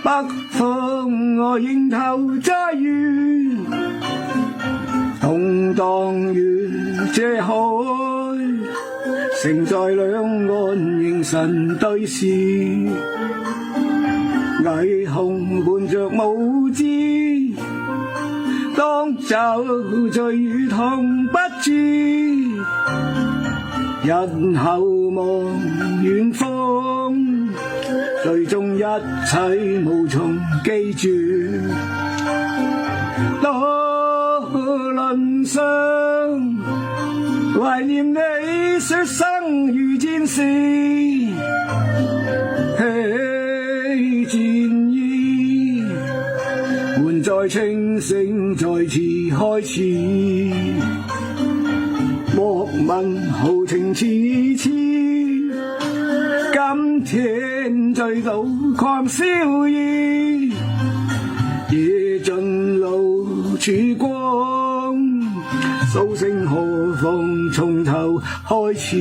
北風我迎頭揸雨，動盪如這海，城在兩岸凝神對視，霓虹伴着舞姿，當酒醉如同不知，人後望遠方，最終一切無從記住。渡輪上懷念你說生如戰士，起戰衣換載清醒再次開始，莫問豪情似痴，今天醉倒狂笑意，夜盡露曙光，蘇醒何妨從頭開始。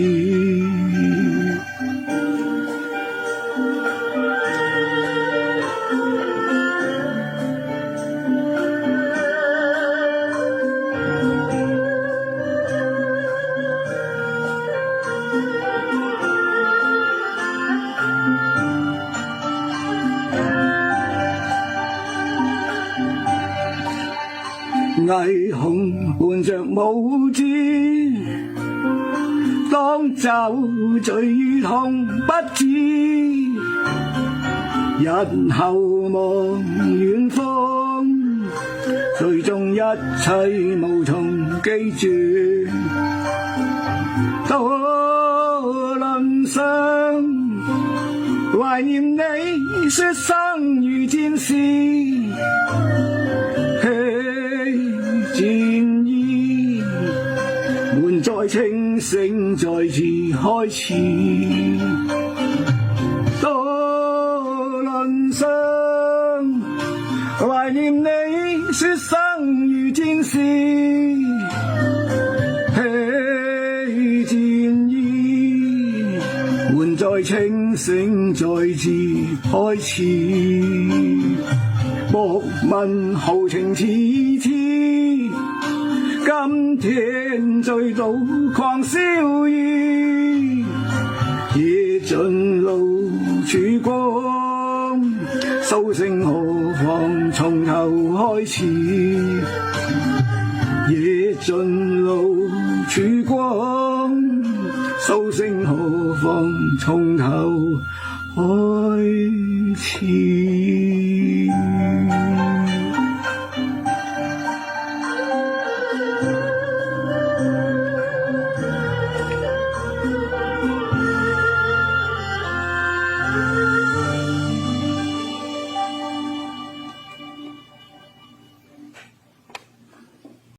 霓虹伴着舞姿，當酒醉如同不知，人後望遠方，最終一切無從記住。渡輪上懷念你說生如戰士，戰衣換載清醒再次開始，渡輪上懷念你說生如戰士，戰衣換載清醒再次開始，莫問豪情似痴，今天醉倒狂笑意，夜盡露曙光，蘇醒何妨從頭開始，夜盡露曙光，蘇醒何妨從頭開始。